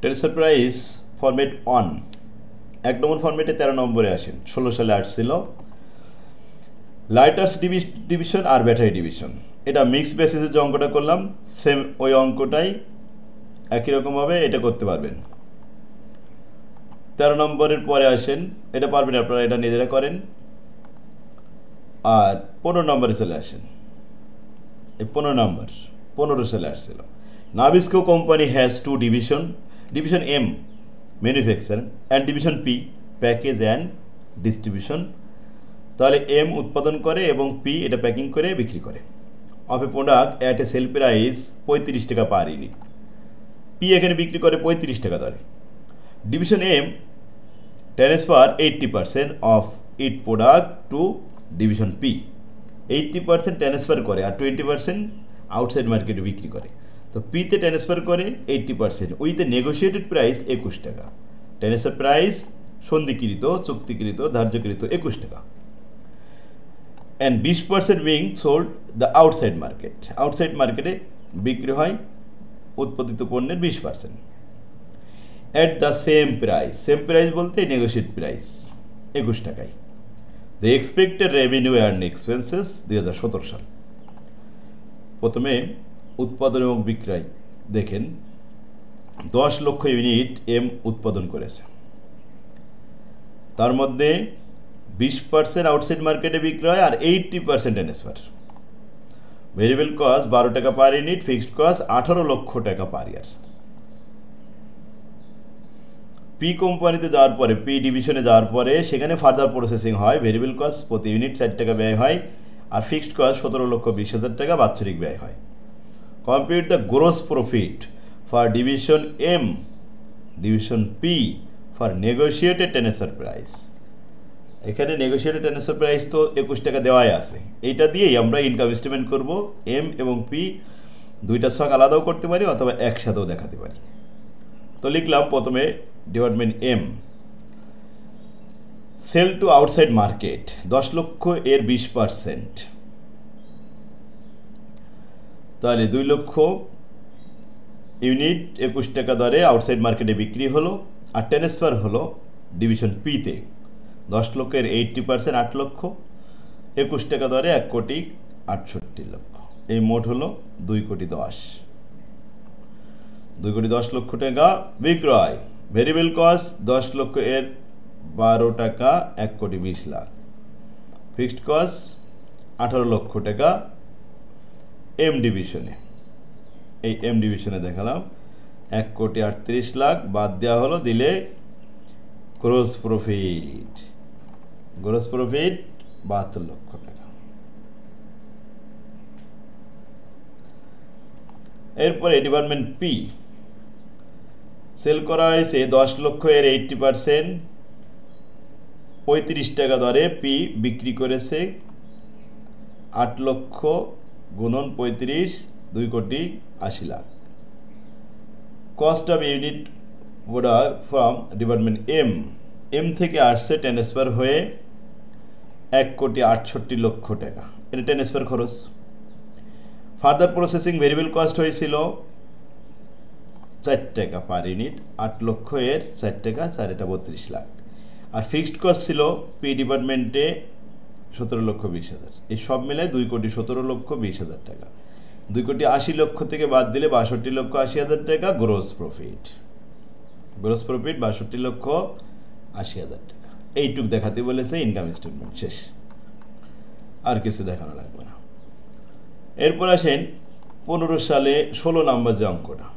Transfer price format 1 এক নম্বর ফরম্যাটে 13 নম্বরে আসেন। 16 সালে আসছিল লাইটার্স ডিভিশন আর ব্যাটারি ডিভিশন। এটা মিক্স বেসিসে যে অঙ্কটা করলাম সেম ওই অঙ্কটাই একই রকমভাবে এটা করতে পারবেন। 13 নম্বরের পরে আসেন, এটা পারবেন আপনারা, এটা নিজেরা করেন। আর 15 নম্বরে চলে আসেন। এই 15 সালে আসছিল Nabisco company has two division, division M manufacture and division P package and distribution. তাহলে এম উৎপাদন করে এবং পি এটা প্যাকিং করে বিক্রি করে। Of a product at a sale price 35 টাকা পার ইউনিট। পি এখানে বিক্রি করে 35 টাকা দরে। Division M transfer 80% of it product to division P. 80% transfer করে আর 20% আউটসাইড মার্কেটে বিক্রি করে। তো পিতে ট্রান্সফার করে 80% উইথ এ নেগোসিয়েটেড প্রাইস 21 টাকা। ট্রান্সফার প্রাইস সন্ধিকৃত, চুক্তিকৃত, ধার্যকৃত 21 টাকা। And 20% being sold the outside market. Outside মার্কেটে বিক্রি হয় উৎপাদিত পণ্যের 20%। At the same price, same price বলতে নেগোসিয়েট প্রাইস 21 টাকায়। The expected revenue and expenses 2017 সাল। প্রথমে উৎপাদন এবং বিক্রয় দেখেন, 10 লক্ষ ইউনিট এম উৎপাদন করেছে, তার মধ্যে 20% আউটসাইড মার্কেটে বিক্রয় আর 80% ট্রান্সফার। ভেরিয়েবল কস্ট 12 টাকা পার ইউনিট, ফিক্সড কস্ট 18 লক্ষ টাকা পার ইয়ার। পি কোম্পানিতে যাওয়ার পরে, পি ডিভিশনে যাওয়ার পরে সেখানে ফার্দার প্রসেসিং হয়। ভেরিয়েবল কস্ট প্রতি ইউনিট 4 টাকা ব্যয় হয় আর ফিক্সড কস্ট 17,20,000 টাকা বাৎসরিক ব্যয় হয়। Compute the gross profit for division M, division P for negotiated transfer price. এখানে নেগোসিয়েটেড ট্রান্সফার প্রাইস তো 21 টাকা দেওয়াই আছে, এইটা দিয়েই আমরা ইনকাম স্টেটমেন্ট করব। এম এবং পি দুইটা ছক আলাদাও করতে পারি অথবা একসাথেও দেখাতে পারি। তো লিখলাম প্রথমে department M, sale to outside market 10 lakh এর 20%, তাহলে 2 লক্ষ ইউনিট 21 টাকা দরে আউটসাইড মার্কেটে বিক্রি হলো। আর ট্রান্সফার হলো ডিভিশন পিতে 10 লক্ষের 80% 8 লক্ষ, 21 টাকা দরে 1,68,00,000। এই মোট হলো 2,10,00,000। 2,10,00,000 লক্ষ টাকা বিক্রয়। ভেরিয়েবল কস্ট 10 লক্ষ এর 12 টাকা 1,20,00,000। ফিক্সড কস্ট 18 লক্ষ টাকা এম ডিভিশনে। এই এম ডিভিশনে দেখালাম 1,38,00,000 বাদ দেওয়া হলো, দিলে গ্রোস প্রফিট। গ্রোস প্রফিট 72 লক্ষ টাকা। এরপরে ডিপার্টমেন্ট পি, সেল করা হয়েছে 10 লক্ষ এর 80%, 35 টাকা দরে পি বিক্রি করেছে 8 লক্ষ গুণন 35, 2,80,00,000। Cost of unit product from department M, M থেকে আসছে ট্রান্সফার হয়ে 1,68,00,000 টাকা। এটা ট্রান্সফার খরচ। ফার্দার প্রসেসিং ভেরিয়েবল কস্ট হয়েছিল 4 টাকা পার ইউনিট, 8 লক্ষ এর 4 টাকা, 4 32 লাখ। আর ফিক্সড কস্ট ছিল পি ডিপার্টমেন্টে 17,20,000। এই সব মিলে 2,17,20,000 টাকা। 2,80,00,000 থেকে বাদ দিলে 62,80,000 টাকা গ্রোস প্রফিট। গ্রোস প্রফিট 62,80,000 টাকা। এইটুক দেখাতে বলেছে, ইনকাম স্টেটমেন্ট শেষ, আর কিছু দেখানো লাগবে না। এরপর আসেন 15 সালে 16 নম্বর যে অঙ্কটা।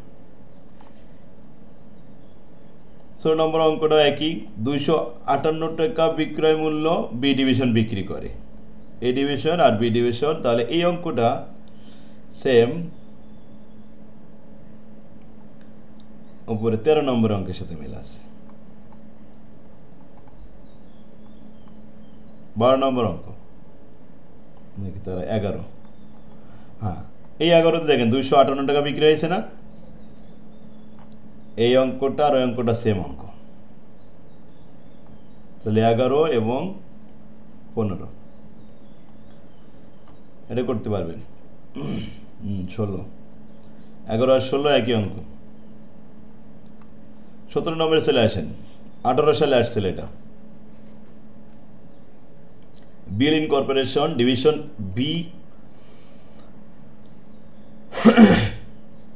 16 নম্বর অঙ্কটা একই, 258 টাকা বিক্রয় মূল্য বি ডিভিশন বিক্রি করে, এ ডিভিশন আর বি ডিভিশন। তাহলে এই অঙ্কটা সেম উপরে 13 নম্বর অঙ্কের সাথে মিল আছে। 12 নম্বর অঙ্ক নাকি তারা 11? হ্যাঁ, এই 11তে দেখেন 258 টাকা বিক্রি হয়েছে না? এই অঙ্কটা আর ওই অঙ্কটা সেম অঙ্ক। তাহলে 11 এবং 15 এটা করতে পারবেন। 16, 11 আর 16 একই অঙ্ক। 17 নম্বরে চলে আসেন। 18 সালে আসছিল এটা। BL incorporation division B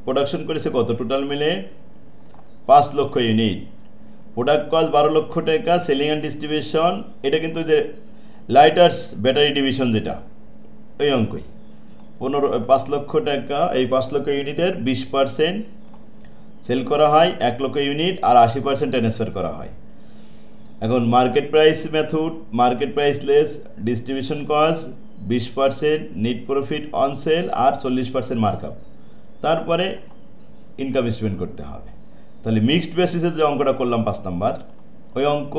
production করেছে কত? টোটাল মিলে 5 লক্ষ ইউনিট। প্রোডাক্ট কস্ট 12 লক্ষ টাকা। সেলিং অ্যান্ড ডিস্ট্রিবিউশন, এটা কিন্তু যে লাইটার্স ব্যাটারি ডিভিশন যেটা, ওই অঙ্কই। 5 লক্ষ টাকা, এই 5 লক্ষ ইউনিটের 20% সেল করা হয়, 1 লক্ষ ইউনিট, আর 80% ট্রান্সফার করা হয়। এখন market price method, market price less distribution cost, 20% net profit on sale, আর 40% মার্কআপ। তারপরে ইনকাম স্টেটমেন্ট করতে হবে। তাহলে মিক্সড বেসিসে যে অঙ্কটা করলাম 5 নাম্বার, ওই অঙ্ক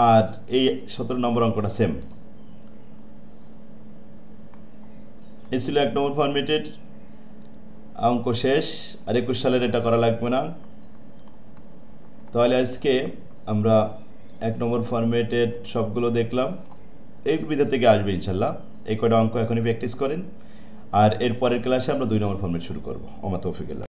আর এই 17 নম্বর অঙ্কটা সেম। এই ছিল 1 নম্বর ফরম্যাটের অঙ্ক শেষ। আর 21 সালের এটা করা লাগবে না। তাহলে আজকে আমরা 1 নম্বর ফরম্যাটের সবগুলো দেখলাম। এই ভিতর থেকে আসবে ইনশাল্লাহ। এই কটা অঙ্ক এখনই প্র্যাকটিস করেন, আর এর পরের ক্লাসে আমরা 2 নম্বর ফরম্যাট শুরু করবো। ওমা তৌফিকুল্লাহ।